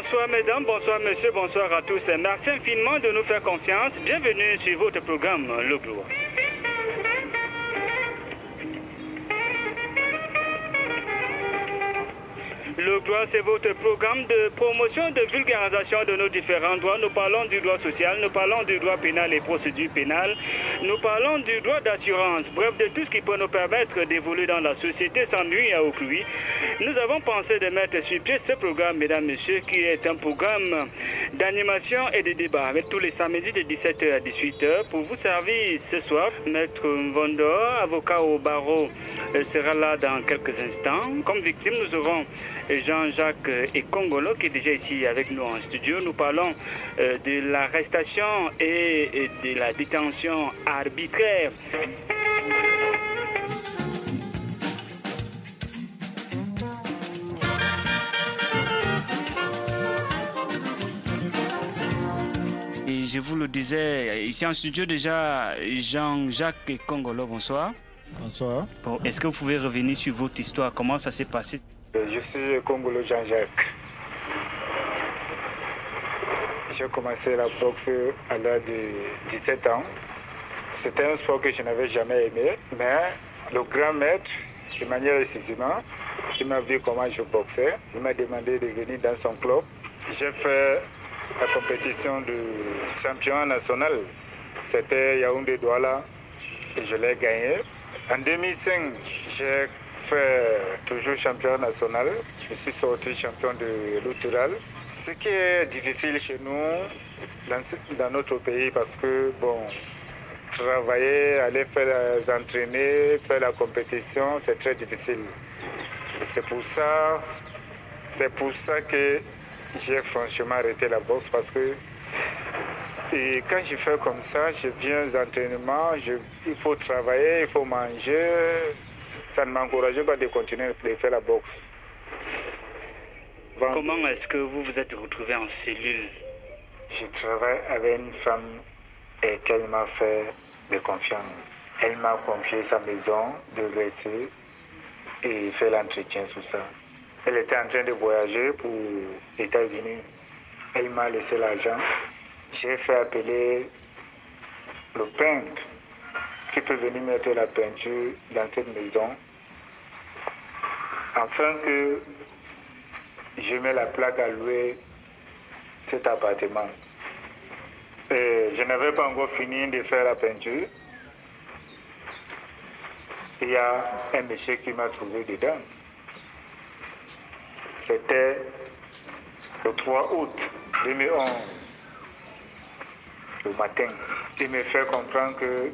Bonsoir mesdames, bonsoir messieurs, bonsoir à tous. Merci infiniment de nous faire confiance. Bienvenue sur votre programme Le Gloire. Le Gloire, c'est votre programme de promotion, de vulgarisation de nos différents droits. Nous parlons du droit social, nous parlons du droit pénal et procédure pénale. Nous parlons du droit d'assurance, bref, de tout ce qui peut nous permettre d'évoluer dans la société sans nuire à autrui. Nous avons pensé de mettre sur pied ce programme, mesdames, messieurs, qui est un programme d'animation et de débat avec tous les samedis de 17h à 18h. Pour vous servir ce soir, Maître Mvondor, avocat au barreau, sera là dans quelques instants. Comme victime, nous aurons Jean-Jacques Ekongolo qui est déjà ici avec nous en studio. Nous parlons de l'arrestation et de la détention arbitraire. Et je vous le disais, ici en studio déjà, Jean-Jacques Ekongolo, bonsoir. Bonsoir. Bon, est-ce que vous pouvez revenir sur votre histoire? Comment ça s'est passé? Je suis Kongolo Jean-Jacques. J'ai commencé la boxe à l'âge de 17 ans. C'était un sport que je n'avais jamais aimé, mais le grand maître, de manière excessivement, il m'a vu comment je boxais. Il m'a demandé de venir dans son club. J'ai fait la compétition de champion national. C'était Yaoundé Douala et je l'ai gagné. En 2005, j'ai fait toujours champion national. Je suis sorti champion de l'Outural. Ce qui est difficile chez nous, dans notre pays, parce que, bon, travailler, aller faire entraîner, faire la compétition, c'est très difficile. C'est pour ça que j'ai franchement arrêté la boxe, parce que et quand je fais comme ça, je viens aux entraînements, il faut travailler, il faut manger. Ça ne m'encourageait pas de continuer de faire la boxe. Comment est-ce que vous vous êtes retrouvé en cellule? Je travaille avec une femme et qu'elle m'a fait de confiance. Elle m'a confié sa maison, de rester et faire l'entretien sur ça. Elle était en train de voyager pour les États-Unis. Elle m'a laissé l'argent. J'ai fait appeler le peintre qui peut venir mettre la peinture dans cette maison afin que je mette la plaque à louer cet appartement. Et je n'avais pas encore fini de faire la peinture. Il y a un monsieur qui m'a trouvé dedans. C'était le 3 août 2011. Le matin, il me fait comprendre que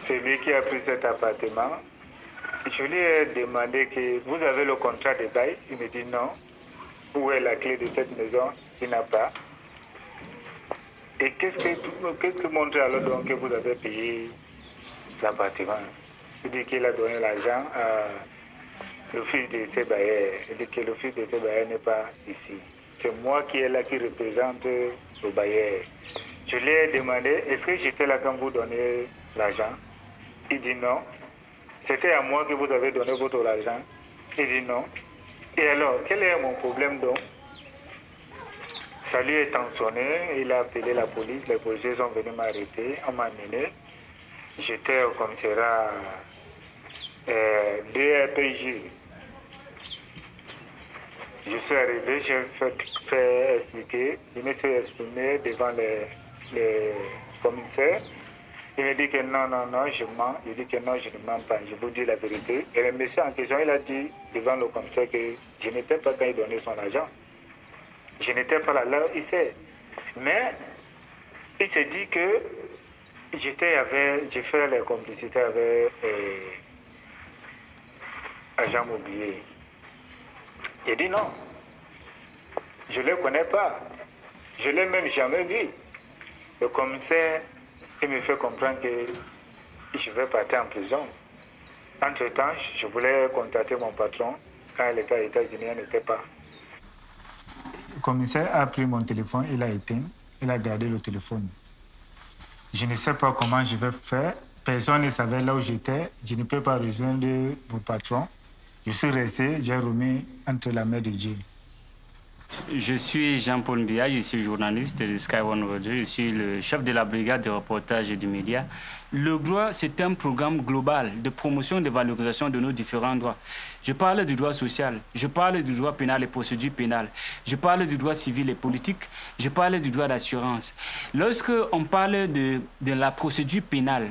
c'est lui qui a pris cet appartement. Je lui ai demandé que vous avez le contrat de bail. Il me dit non. Où est la clé de cette maison? Il n'a pas. Et qu'est-ce que montre alors donc que vous avez payé l'appartement? Il dit qu'il a donné l'argent à l'office de ses bailleurs. Il dit que l'office de ses bailleurs n'est pas ici. C'est moi qui est là qui représente le bailleur. Je lui ai demandé, est-ce que j'étais là quand vous donnez l'argent? Il dit non. C'était à moi que vous avez donné votre argent? Il dit non. Et alors, quel est mon problème donc? Ça lui est tensionné, il a appelé la police, les policiers sont venus m'arrêter, on m'a amené. J'étais au commissariat DRPJ. Je suis arrivé, j'ai fait expliquer, je me suis exprimé devant les commissaires. Il me dit que non, je mens. Il dit que non, je ne mens pas, je vous dis la vérité. Et le monsieur en question, il a dit devant le commissaire que je n'étais pas quand il donnait son argent. Je n'étais pas là, il sait. Mais il s'est dit que j'ai fait les complicités avec agent immobilier. Il dit non, je ne le connais pas. Je ne l'ai même jamais vu. Le commissaire, il me fait comprendre que je vais partir en prison. Entre-temps, je voulais contacter mon patron. Quand il était aux États-Unis, il n'était pas. Le commissaire a pris mon téléphone, il a éteint, il a gardé le téléphone. Je ne sais pas comment je vais faire. Personne ne savait là où j'étais. Je ne peux pas rejoindre mon patron. Je suis resté, j'ai remis entre la main de Dieu. Je suis Jean-Paul Mbia, je suis journaliste de Sky One Radio, je suis le chef de la brigade de reportage et du média. Le droit, c'est un programme global de promotion et de valorisation de nos différents droits. Je parle du droit social, je parle du droit pénal et procédure pénale, je parle du droit civil et politique, je parle du droit d'assurance. Lorsque on parle de la procédure pénale,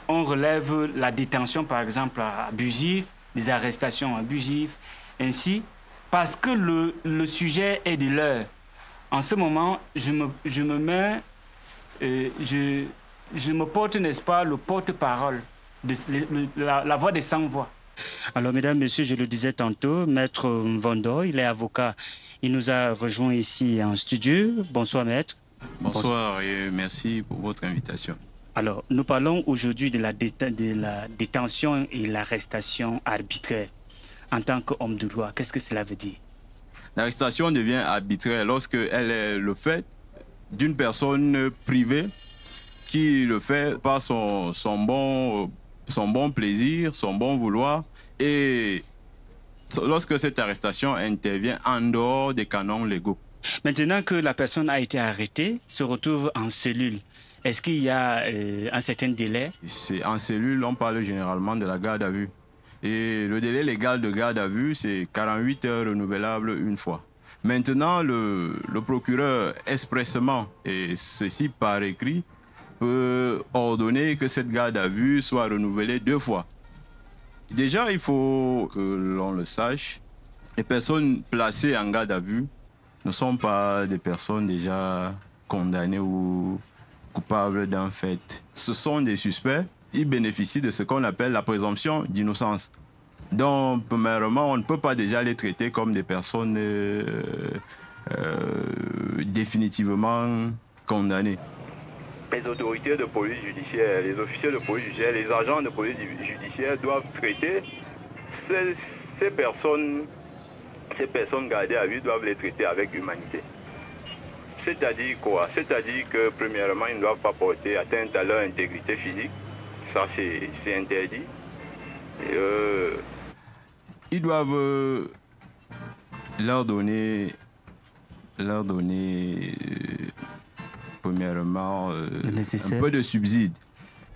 on relève la détention, par exemple, abusive, les arrestations abusives, ainsi, parce que le sujet est de l'heure. En ce moment, je me porte, n'est-ce pas, le porte-parole, la voix des sans-voix. Alors, mesdames, messieurs, je le disais tantôt, Maître Mvondo, il est avocat. Il nous a rejoint ici en studio. Bonsoir, Maître. Bonsoir et merci pour votre invitation. Alors, nous parlons aujourd'hui de la détention et l'arrestation arbitraire. En tant qu'homme de droit, qu'est-ce que cela veut dire? L'arrestation devient arbitraire lorsqu'elle est le fait d'une personne privée qui le fait par son bon plaisir, son bon vouloir, et lorsque cette arrestation intervient en dehors des canons légaux. Maintenant que la personne a été arrêtée, se retrouve en cellule, est-ce qu'il y a un certain délai? En cellule, on parle généralement de la garde à vue. Et le délai légal de garde à vue, c'est 48 heures renouvelables une fois. Maintenant, le procureur expressément, et ceci par écrit, peut ordonner que cette garde à vue soit renouvelée 2 fois. Déjà, il faut que l'on le sache, les personnes placées en garde à vue ne sont pas des personnes déjà condamnées ou coupables d'un fait. Ce sont des suspects. Ils bénéficient de ce qu'on appelle la présomption d'innocence. Donc, premièrement, on ne peut pas déjà les traiter comme des personnes définitivement condamnées. Les autorités de police judiciaire, les officiers de police judiciaire, les agents de police judiciaire doivent traiter ces personnes gardées à vue, doivent les traiter avec humanité. C'est-à-dire quoi? C'est-à-dire que, premièrement, ils ne doivent pas porter atteinte à leur intégrité physique. Ça, c'est interdit. Ils doivent leur donner premièrement un peu de subside.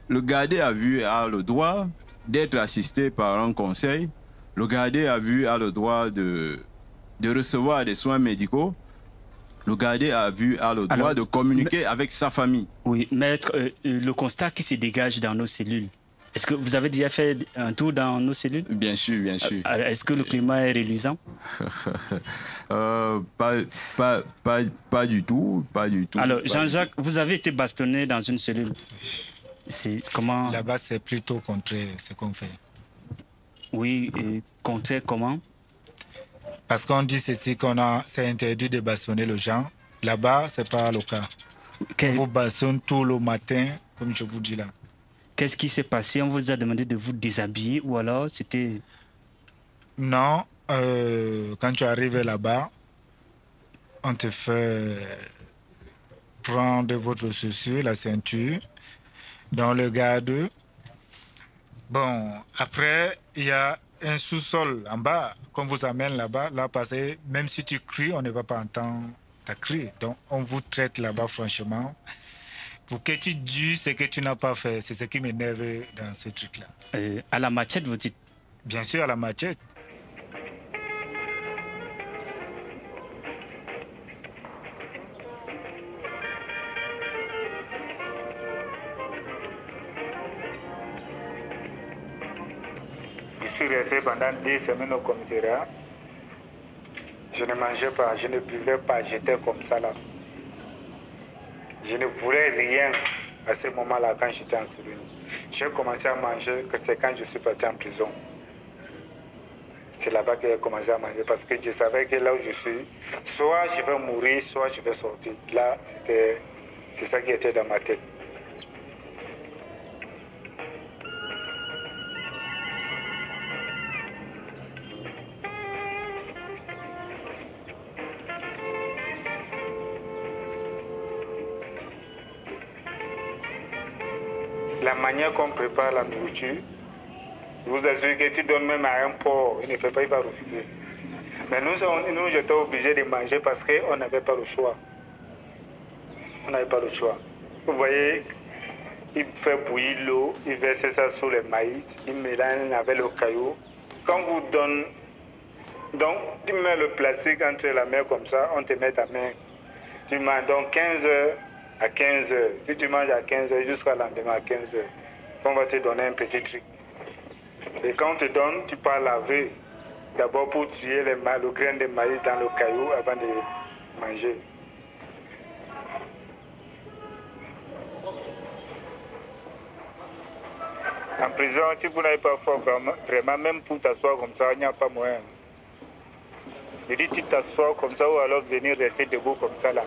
Le gardé à vue a le droit d'être assisté par un conseil. Le gardé à vue a le droit de recevoir des soins médicaux. Le gardé à vue a le droit de communiquer avec sa famille. Oui, maître, le constat qui se dégage dans nos cellules, est-ce que vous avez déjà fait un tour dans nos cellules? Bien sûr, bien sûr. Est-ce que le climat est reluisant? Pas du tout, pas du tout. Alors, Jean-Jacques, vous avez été bastonné dans une cellule. Comment? Là-bas, c'est plutôt contre ce qu'on fait. Oui, et contre comment? Parce qu'on dit ceci, c'est interdit de bastonner les gens. Là-bas, ce n'est pas le cas. On vous bastonne tout le matin, comme je vous dis là. Qu'est-ce qui s'est passé? On vous a demandé de vous déshabiller ou alors c'était... Non, quand tu arrives là-bas, on te fait prendre votre chaussure, la ceinture, dans le garde. Bon, après, il y a un sous-sol en bas, qu'on vous amène là-bas, là, parce que même si tu cries, on ne va pas entendre ta cri. Donc, on vous traite là-bas, franchement. Pour que tu dises ce que tu n'as pas fait, c'est ce qui m'énerve dans ce truc-là. À la machette, vous dites? Bien sûr, à la machette. Je suis resté pendant 10 semaines au commissariat. Je ne mangeais pas, je ne buvais pas, j'étais comme ça là. Je ne voulais rien à ce moment-là quand j'étais en cellule. J'ai commencé à manger, c'est quand je suis parti en prison. C'est là-bas que j'ai commencé à manger parce que je savais que là où je suis, soit je vais mourir, soit je vais sortir. Là, c'est ça qui était dans ma tête. La manière qu'on prépare la nourriture, je vous assure que tu donnes même à un porc, il ne peut pas, il va refuser. Mais nous j'étais obligés de manger parce qu'on n'avait pas le choix. On n'avait pas le choix. Vous voyez, il fait bouillir l'eau, il verse ça sur le maïs, il mélange avec le caillou. Quand vous donne, donc tu mets le plastique entre la main comme ça, on te met ta main. Tu manges donc 15 heures à 15 heures. Si tu manges à 15 heures jusqu'à lendemain à 15 heures, on va te donner un petit truc. Et quand on te donne, tu peux laver. D'abord pour tuer le grain de maïs dans le caillou avant de manger. En prison, si vous n'avez pas fort, vraiment, même pour t'asseoir comme ça, il n'y a pas moyen. Je dis, tu t'assois comme ça ou alors venir rester debout comme ça là.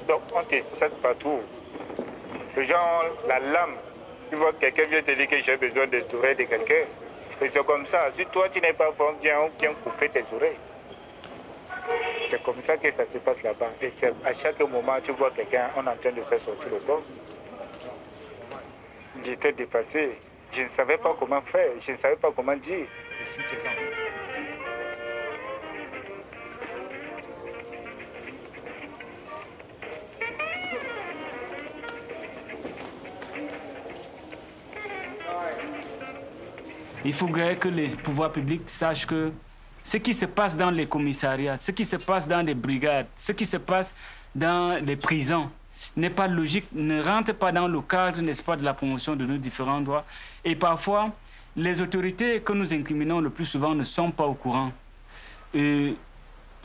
Donc on te chasse partout. Les gens ont la lame. Tu vois, quelqu'un vient te dire que j'ai besoin des oreilles de quelqu'un. Et c'est comme ça. Si toi tu n'es pas fort, viens couper tes oreilles. C'est comme ça que ça se passe là-bas. Et à chaque moment, tu vois quelqu'un, on est en train de faire sortir le corps. J'étais dépassé. Je ne savais pas comment faire. Je ne savais pas comment dire. Il faudrait que les pouvoirs publics sachent que ce qui se passe dans les commissariats, ce qui se passe dans les brigades, ce qui se passe dans les prisons n'est pas logique, ne rentre pas dans le cadre, n'est-ce pas, de la promotion de nos différents droits. Et parfois, les autorités que nous incriminons le plus souvent ne sont pas au courant. Et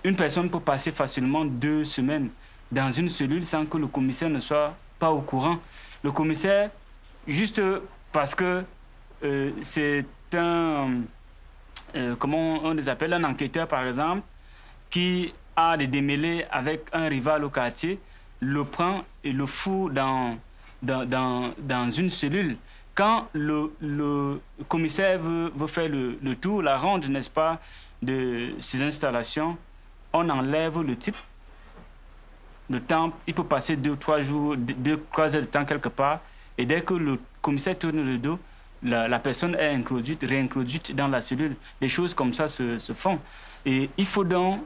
une personne peut passer facilement 2 semaines dans une cellule sans que le commissaire ne soit pas au courant. Le commissaire, juste parce que c'est comment on les appelle, un enquêteur par exemple, qui a des démêlés avec un rival au quartier, le prend et le fout dans une cellule. Quand le commissaire veut faire le tour, la ronde, n'est-ce pas, de ces installations, on enlève le type. Le temps, il peut passer 2 ou 3 jours, 2-3 heures de temps quelque part, et dès que le commissaire tourne le dos, la personne est réintroduite dans la cellule. Des choses comme ça se font. Et il faut donc,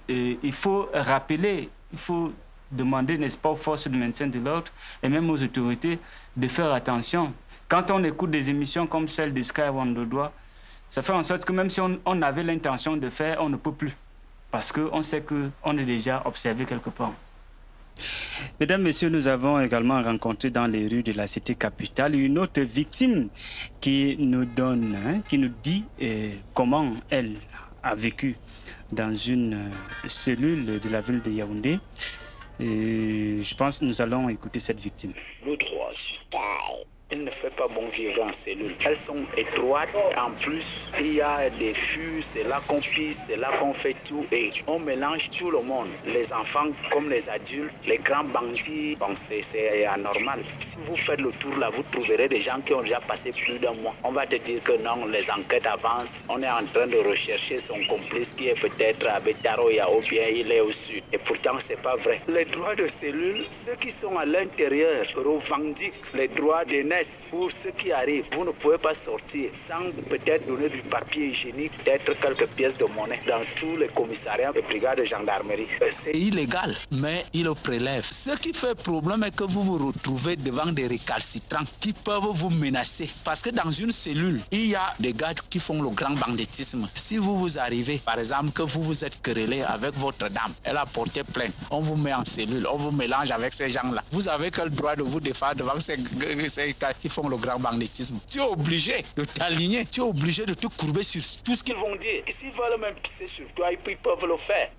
il faut rappeler, il faut demander, n'est-ce pas, aux forces de maintien de l'ordre et même aux autorités de faire attention. Quand on écoute des émissions comme celle de Sky Wonderdois, ça fait en sorte que même si on avait l'intention de faire, on ne peut plus. Parce qu'on sait qu'on est déjà observé quelque part. Mesdames, Messieurs, nous avons également rencontré dans les rues de la cité capitale une autre victime qui nous dit comment elle a vécu dans une cellule de la ville de Yaoundé. Et je pense que nous allons écouter cette victime. Le droit sur Sky. Il ne fait pas bon vivre en cellule. Elles sont étroites. En plus, il y a des fûts, c'est là qu'on pisse, c'est là qu'on fait tout. Et on mélange tout le monde. Les enfants comme les adultes, les grands bandits. Bon, c'est anormal. Si vous faites le tour là, vous trouverez des gens qui ont déjà passé plus d'un mois. On va te dire que non, les enquêtes avancent. On est en train de rechercher son complice qui est peut-être à Betaroya ou bien il est au sud. Et pourtant, c'est pas vrai. Les droits de cellule, ceux qui sont à l'intérieur revendiquent les droits des nez. Pour ceux qui arrivent, vous ne pouvez pas sortir sans peut-être donner du papier hygiénique, peut-être quelques pièces de monnaie dans tous les commissariats et brigades de gendarmerie. C'est illégal, mais il le prélève. Ce qui fait problème est que vous vous retrouvez devant des récalcitrants qui peuvent vous menacer. Parce que dans une cellule, il y a des gars qui font le grand banditisme. Si vous arrivez, par exemple, que vous vous êtes querellé avec votre dame, elle a porté plainte, on vous met en cellule, on vous mélange avec ces gens-là. Vous avez quel droit de vous défendre devant ces gars qui font le grand banditisme? Tu es obligé de t'aligner, tu es obligé de te courber sur tout ce qu'ils vont dire. Et s'ils veulent même pisser sur toi, ils peuvent le faire.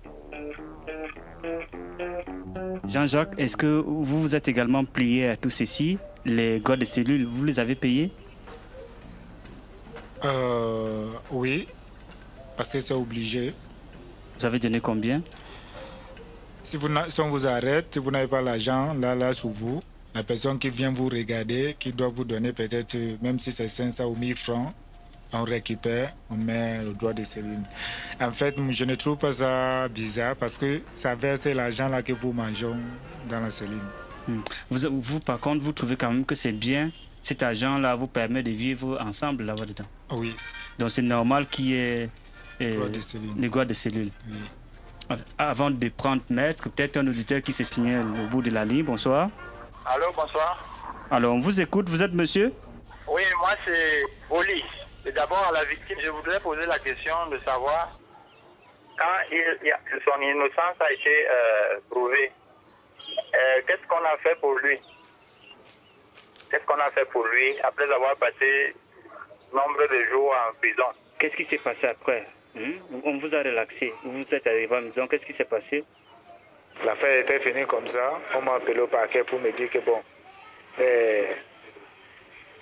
Jean-Jacques, est-ce que vous vous êtes également plié à tout ceci? Les gars de cellules, vous les avez payés? Oui, parce que c'est obligé. Vous avez donné combien? Si on vous arrête, si vous n'avez pas l'argent là sous vous, la personne qui vient vous regarder, qui doit vous donner peut-être, même si c'est 500 ou 1000 francs, on récupère, on met le droit de cellule. En fait, je ne trouve pas ça bizarre parce que ça verse l'argent là que vous mangez dans la cellule. Vous, par contre, vous trouvez quand même que c'est bien, cet argent-là vous permet de vivre ensemble là-dedans? Oui. Donc c'est normal qu'il y ait les droits de cellule. Oui. Avant de prendre maître, peut-être un auditeur qui se signale au bout de la ligne. Bonsoir. Allô, bonsoir. Alors, on vous écoute. Vous êtes monsieur? Oui, moi c'est Oli. Et d'abord à la victime, je voudrais poser la question de savoir quand son innocence a été prouvée, qu'est-ce qu'on a fait pour lui? Qu'est-ce qu'on a fait pour lui après avoir passé nombre de jours en prison? Qu'est-ce qui s'est passé après? On vous a relaxé. Vous êtes arrivé à la maison. Qu'est-ce qui s'est passé? L'affaire était finie comme ça. On m'a appelé au parquet pour me dire que bon,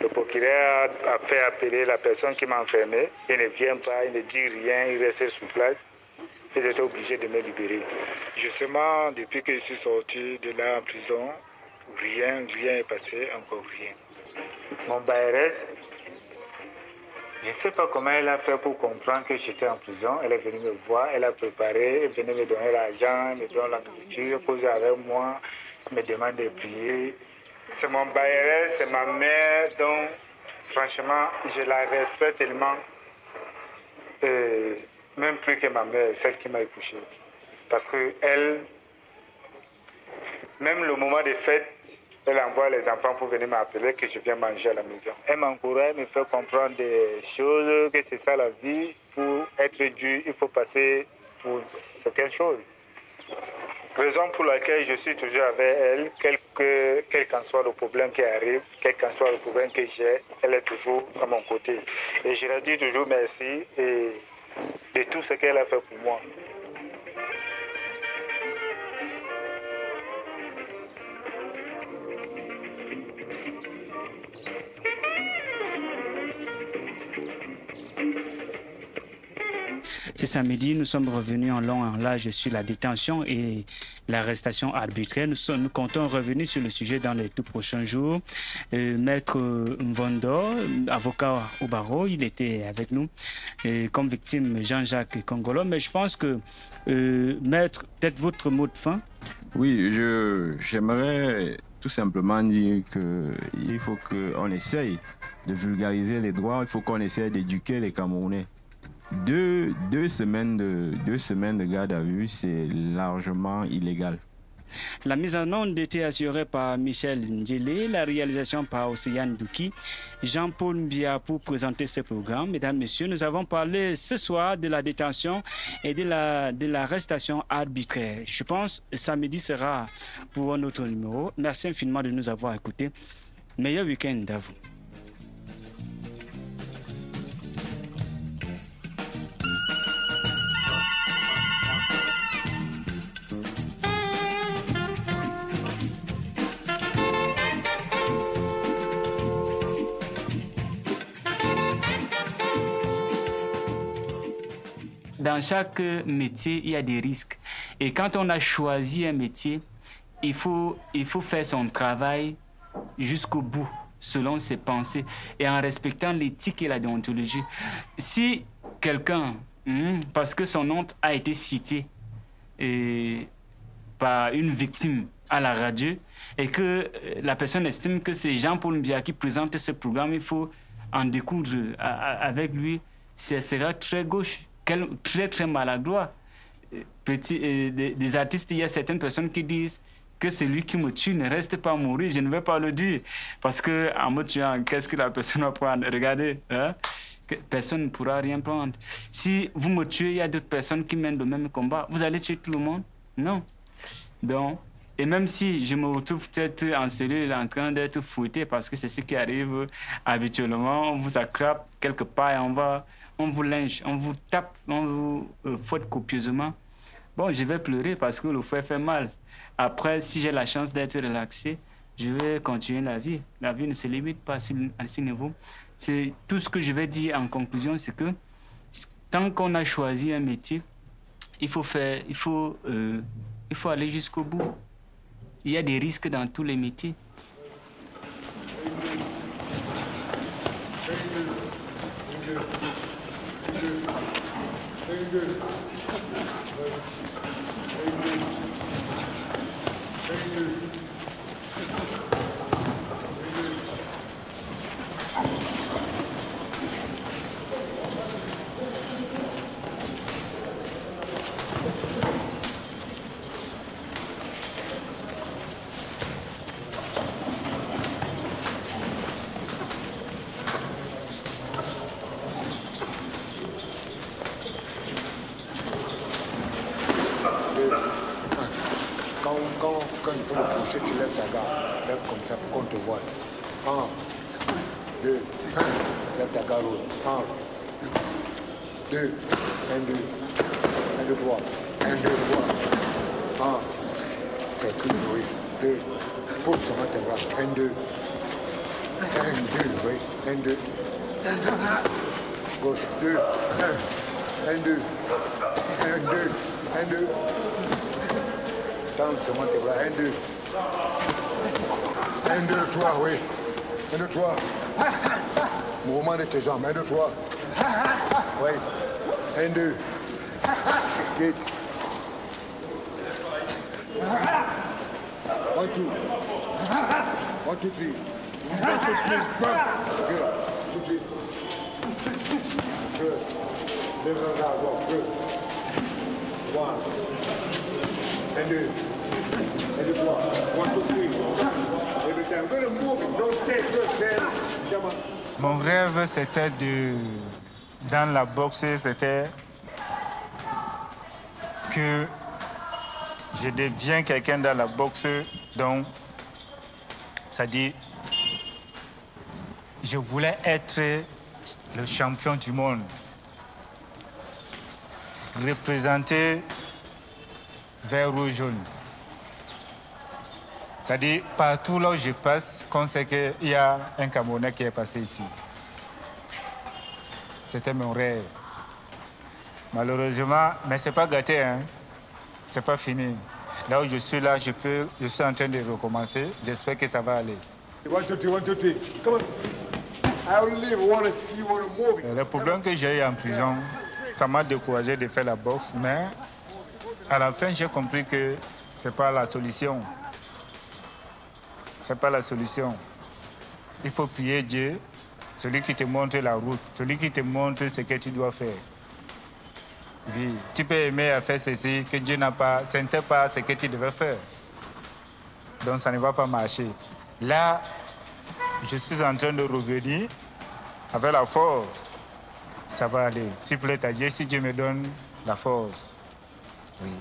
le procureur a fait appeler la personne qui m'a enfermé. Il ne vient pas, il ne dit rien, il reste sous place. Ils étaient obligés de me libérer. Justement, depuis que je suis sorti de là en prison, rien n'est passé, encore rien. Mon BRS, je ne sais pas comment elle a fait pour comprendre que j'étais en prison. Elle est venue me voir, elle a préparé, elle venait me donner l'argent, me donner la nourriture, poser avec moi, me demande de prier. C'est mon BRS, c'est ma mère, donc franchement, je la respecte tellement, même plus que ma mère, celle qui m'a accouché. Parce que elle, même le moment des fêtes, elle envoie les enfants pour venir m'appeler que je viens manger à la maison. Elle m'encourage, me fait comprendre des choses, que c'est ça la vie. Pour être dur, il faut passer pour certaines choses. Raison pour laquelle je suis toujours avec elle, quel qu'en soit le problème qui arrive, quel qu'en soit le problème que j'ai, elle est toujours à mon côté. Et je leur dis toujours merci de tout ce qu'elle a fait pour moi. Ce samedi, nous sommes revenus en long et en large sur la détention et l'arrestation arbitraire. Nous comptons revenir sur le sujet dans les tout prochains jours. Maître Mvondo, avocat au barreau, il était avec nous comme victime Jean-Jacques Kongolo. Mais je pense que, Maître, peut-être votre mot de fin? Oui, j'aimerais tout simplement dire qu'il faut qu'on essaye de vulgariser les droits, il faut qu'on essaye d'éduquer les Camerounais. Deux semaines de garde à vue, c'est largement illégal. La mise en onde était assurée par Michel Ndjele, la réalisation par Océane Douki, Jean-Paul Mbia pour présenter ce programme. Mesdames, Messieurs, nous avons parlé ce soir de la détention et de l'arrestation arbitraire. Je pense que samedi sera pour un autre numéro. Merci infiniment de nous avoir écoutés. Meilleur week-end à vous. Dans chaque métier, il y a des risques. Et quand on a choisi un métier, il faut faire son travail jusqu'au bout, selon ses pensées, et en respectant l'éthique et la déontologie. Si quelqu'un, parce que son nom a été cité par une victime à la radio, et que la personne estime que c'est Jean-Paul Mbia qui présente ce programme, il faut en découdre avec lui, ce sera très gauche. Très, très maladroit. Des artistes, il y a certaines personnes qui disent que celui qui me tue ne reste pas mourir. Je ne vais pas le dire. Parce qu'en me tuant, qu'est-ce que la personne va prendre? Regardez, hein? Personne ne pourra rien prendre. Si vous me tuez, il y a d'autres personnes qui mènent le même combat. Vous allez tuer tout le monde? Non. Donc, et même si je me retrouve peut-être en cellule en train d'être fouetté, parce que c'est ce qui arrive habituellement, on vous attrape quelque part et on vous linge, on vous tape, on vous fouette copieusement. Bon, je vais pleurer parce que le fouet fait mal. Après, si j'ai la chance d'être relaxé, je vais continuer la vie. La vie ne se limite pas à ce niveau. C'est tout ce que je vais dire en conclusion, c'est que tant qu'on a choisi un métier, il faut aller jusqu'au bout. Il y a des risques dans tous les métiers. Quand il faut le coucher, tu lèves ta garde. Lève comme ça pour qu'on te voie. 1, 2, 1. Lève ta garde. 1, 2, 1, 2, 1, 2, 3. 1, 2, 3. 1. Calcule, oui. 2. Pose sur tes bras. 1, 2. 1, 2, oui. 1, 2. Gauche. 2. 1. 1, 2. 1, 2. 1, 2. Tente sur tes bras. 1, 2. 1, 2, 3, oui. 1, 2, 3. Mouvement de tes jambes. 1, 2, 3. Oui. 1, 2. Quitte. 1, 2. 1, 2, 3. 1, 2, 3. Good. 2, 3. Good. Lève le bras. Good. 1. 1, 2. 1, 2, 3. 1, 2, 3. Every time. Go to moving. Don't stay. Good. Come on. Mon rêve, c'était de... Dans la boxe, c'était que je deviens quelqu'un dans la boxe. Donc, ça dit, je voulais être le champion du monde. Représenter vert, rouge, jaune. C'est-à-dire, partout là où je passe, qu'on sait qu'il y a un Camerounais qui est passé ici. C'était mon rêve. Malheureusement, mais c'est pas gâté, hein. C'est pas fini. Là où je suis là, je suis en train de recommencer. J'espère que ça va aller. 1, 2, 3, 1, 2, 3. Come on. I only want to see you moving. Le problème que j'ai eu en prison, ça m'a découragé de faire la boxe, mais à la fin, j'ai compris que c'est pas la solution. C'est pas la solution. Il faut prier Dieu, celui qui te montre la route, celui qui te montre ce que tu dois faire. Oui, tu peux aimer à faire ceci, que Dieu n'a pas, ce n'était pas ce que tu devais faire. Donc ça ne va pas marcher. Là, je suis en train de revenir avec la force. Ça va aller. S'il plaît à Dieu, si Dieu me donne la force. Oui.